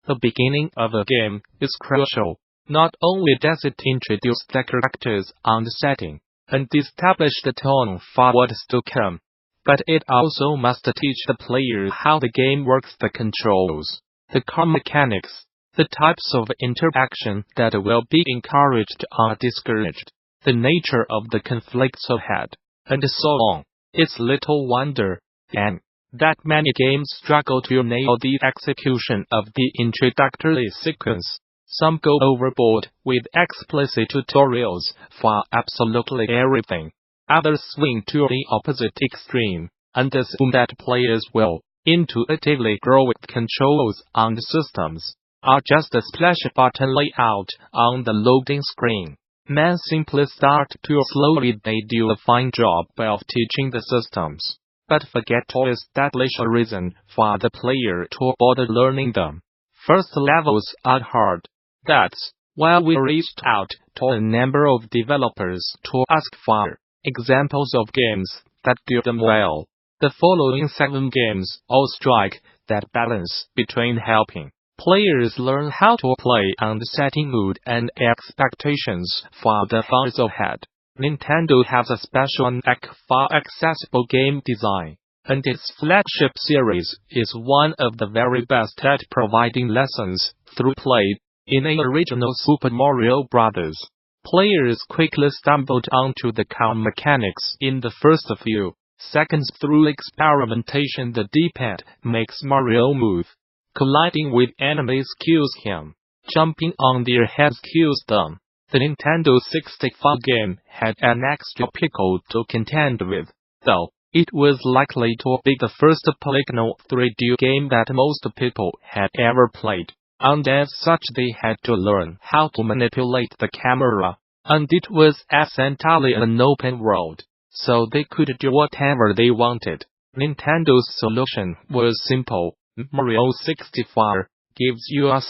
The beginning of a game is crucial. Not only does it introduce the characters and setting, and establish the tone for what is to come, but it also must teach the player how the game works, the controls, the core mechanics, the types of interaction that will be encouraged or discouraged, the nature of the conflicts ahead, and so on. It's little wonder, then, that many games struggle to nail the execution of the introductory sequence. Some go overboard with explicit tutorials for absolutely everything. Others swing to the opposite extreme, and assume that players will intuitively grow with controls and systems, or just a splash button layout on the loading screen. Men simply start too slowly. They do a fine job of teaching the systems, but forget to establish a reason for the player to bother learning them. First levels are hard. That's why we reached out to a number of developers to ask for examples of games that do them well. The following 7 games all strike that balance between helping players learn how to play and setting mood and expectations for the fun ahead. Nintendo has a special knack for accessible game design, and its flagship series is one of the very best at providing lessons through play. In the original Super Mario Bros., players quickly stumbled onto the core mechanics in the first few seconds. Through experimentation, the D-pad makes Mario move. Colliding with enemies kills him. Jumping on their heads kills them. The Nintendo 64 game had an extra pickle to contend with, though it was likely to be the first polygonal 3D game that most people had ever played. And as such, they had to learn how to manipulate the camera, and it was essentially an open world, so they could do whatever they wanted. Nintendo's solution was simple. Mario 64 gives you a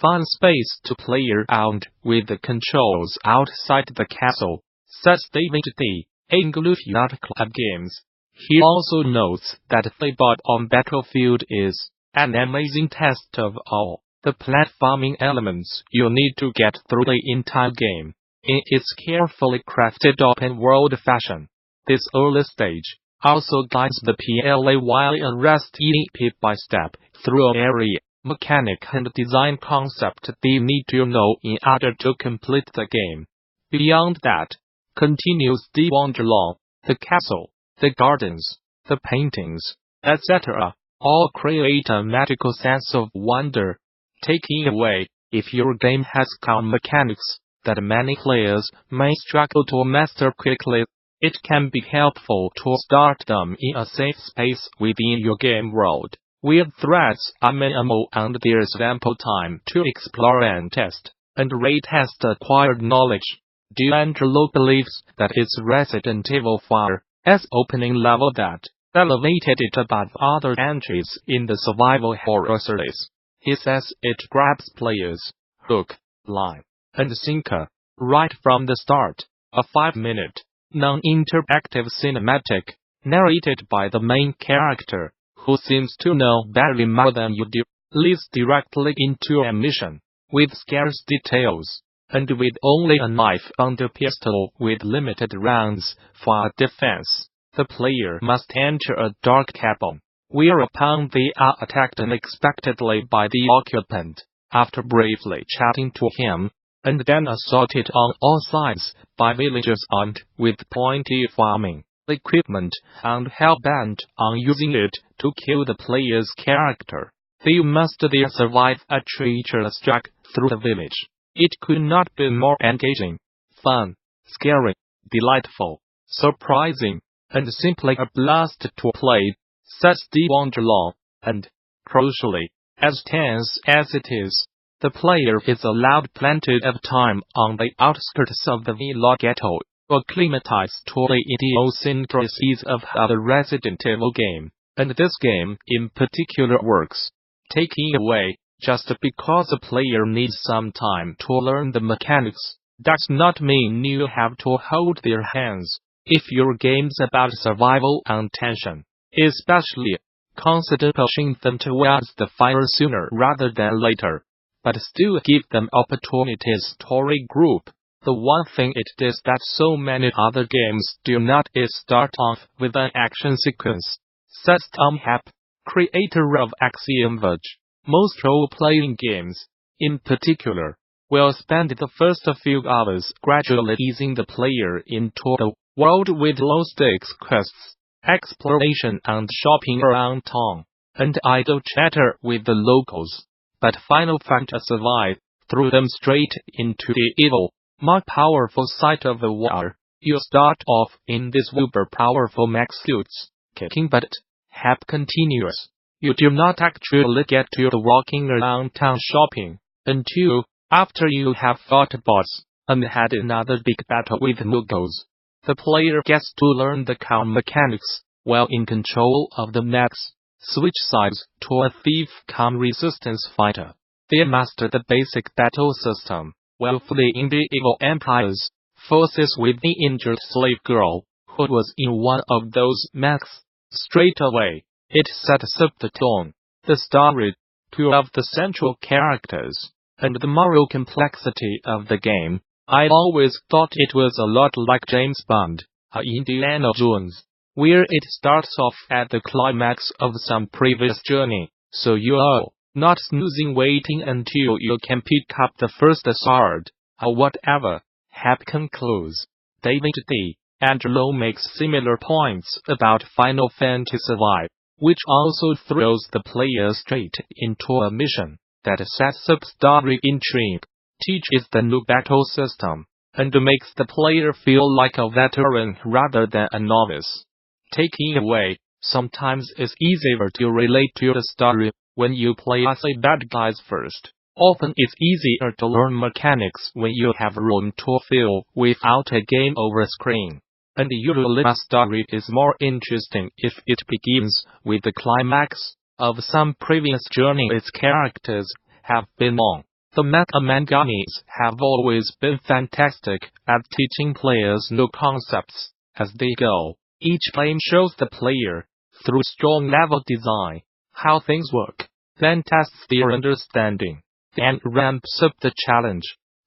fun space to play around with the controls outside the castle, says David D. English Yacht Club Games. He also notes that the Bob-omb battlefield is an amazing test of all the platforming elements you need to get through the entire game. In its carefully crafted open-world fashion, this early stage also guides the player while arresting it by step through every mechanic and design concept they need to know in order to complete the game. Beyond that, continues the wonderland, the castle, the gardens, the paintings, etc., all create a magical sense of wonder. Taking away, if your game has core mechanics that many players may struggle to master quickly, it can be helpful to start them in a safe space within your game world, where threats are minimal and there's ample time to explore and test and retest acquired knowledge. D'Angelo believes that its Resident Evil 4's opening level that elevated it above other entries in the survival horror series. He says it grabs players, hook, line, and sinker, right from the start. A 5-minute, non-interactive cinematic, narrated by the main character, who seems to know barely more than you do, leads directly into a mission, with scarce details, and with only a knife and a pistol with limited rounds for defense. The player must enter a dark cabin, whereupon they are attacked unexpectedly by the occupant, after briefly chatting to him, and then assaulted on all sides by villagers armed with pointy farming equipment and hell-bent on using it to kill the player's character. They must there survive a treacherous trek through the village. It could not be more engaging, fun, scary, delightful, surprising, and simply a blast to play, says D'Angelo, and, crucially, as tense as it is, the player is allowed plenty of time on the outskirts of the villa ghetto, acclimatize to the idiosyncrasies of the Resident Evil game, and this game in particular works. Taking away, just because a player needs some time to learn the mechanics, does not mean you have to hold their hands. If your game's about survival and tension, especially, consider pushing them towards the fire sooner rather than later, but still give them opportunities to regroup. The one thing it does that so many other games do not is start off with an action sequence, says Happ, creator of Axiom Verge. Most role-playing games, in particular, will spend the first few hours gradually easing the player into the world with low-stakes quests, exploration and shopping around town, and idle chatter with the locals. But Final Fantasy V threw them straight into the evil, more powerful side of the war. You start off in these uber-powerful mech suits, kicking butt. Happ continues. You do not actually get to the walking around town shopping until after you have fought a boss and had another big battle with Moogles. The player gets to learn the car mechanics while in control of the mechs. Switch sides to a thief come resistance fighter. They master the basic battle system while fleeing the evil empire's forces with the injured slave girl who was in one of those mechs. Straight away, it sets up the tone, the story, two of the central characters, and the moral complexity of the game. I always thought it was a lot like James Bond, or Indiana Jones, where it starts off at the climax of some previous journey, so you are not snoozing waiting until you can pick up the first sword, or whatever. Happ concludes. David D. Angelo makes similar points about Final Fantasy V, which also throws the player straight into a mission that sets up story intrigue, teaches the new battle system, and makes the player feel like a veteran rather than a novice. Taking away, sometimes it's easier to relate to the story when you play as a bad guys first. Often it's easier to learn mechanics when you have room to fill without a game over screen. And usually a story is more interesting if it begins with the climax of some previous journey its characters have been on. The Mega Man games have always been fantastic at teaching players new concepts as they go. Each game shows the player, through strong level design, how things work, then tests their understanding, then ramps up the challenge.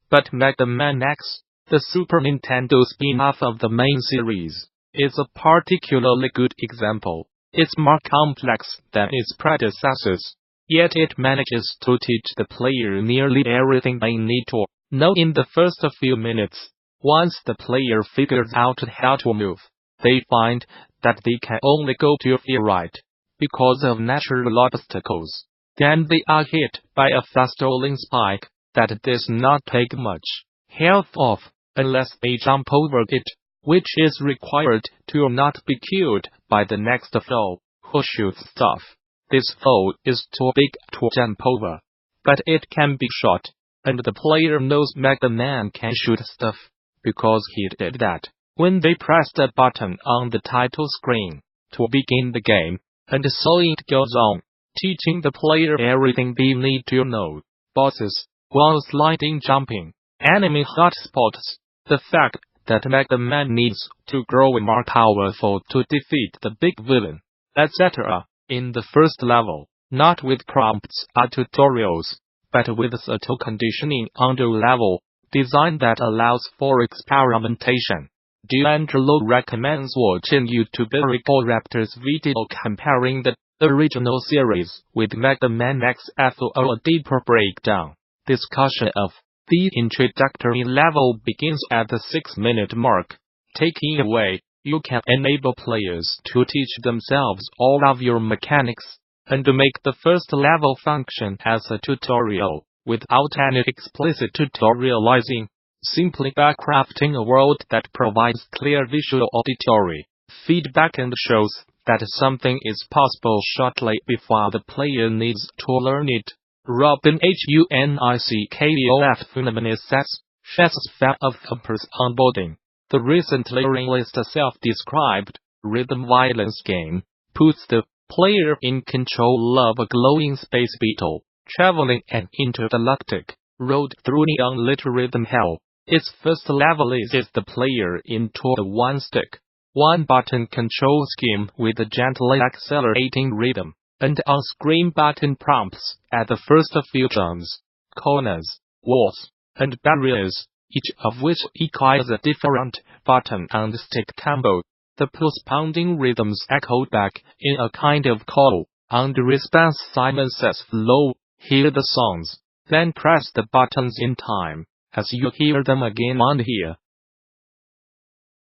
But Mega Man X, the Super Nintendo spin-off of the main series, is a particularly good example. It's more complex than its predecessors, yet it manages to teach the player nearly everything they need to know in the first few minutes. Once the player figures out how to move, they find that they can only go to the right because of natural obstacles. Then they are hit by a fast-rolling spike that does not take much health off unless they jump over it, which is required to not be killed by the next foe who shoots stuff. This foe is too big to jump over, but it can be shot, and the player knows Mega Man can shoot stuff because he did that when they pressed a button on the title screen to begin the game, and so it goes on, teaching the player everything they need to know. Bosses, wall sliding, jumping, enemy hotspots, the fact that Mega Man needs to grow more powerful to defeat the big villain, etc. in the first level, not with prompts or tutorials, but with subtle conditioning under level design that allows for experimentation. D'Angelo recommends watching YouTuber Egoraptor's video comparing the original series with Mega Man X for a deeper breakdown. Discussion of the introductory level begins at the 6-minute mark. Taking away, you can enable players to teach themselves all of your mechanics, and make the first level function as a tutorial, without any explicit tutorializing, simply by crafting a world that provides clear visual auditory feedback and shows that something is possible shortly before the player needs to learn it. Robin Hunicke Funomena says, she's a fan of Thumper's onboarding. The recently released self-described rhythm violence game puts the player in control of a glowing space beetle, traveling an intergalactic road through neon-lit rhythm hell. Its first level eases the player into the one-stick, one-button control scheme with a gently accelerating rhythm. and on-screen button prompts at the first few zones, corners, walls, and barriers, each of which requires a different button and stick combo. The pulse-pounding rhythms echoed back in a kind of call. On the response, Simon says, "Flow, hear the songs, then press the buttons in time. As you hear them again and here,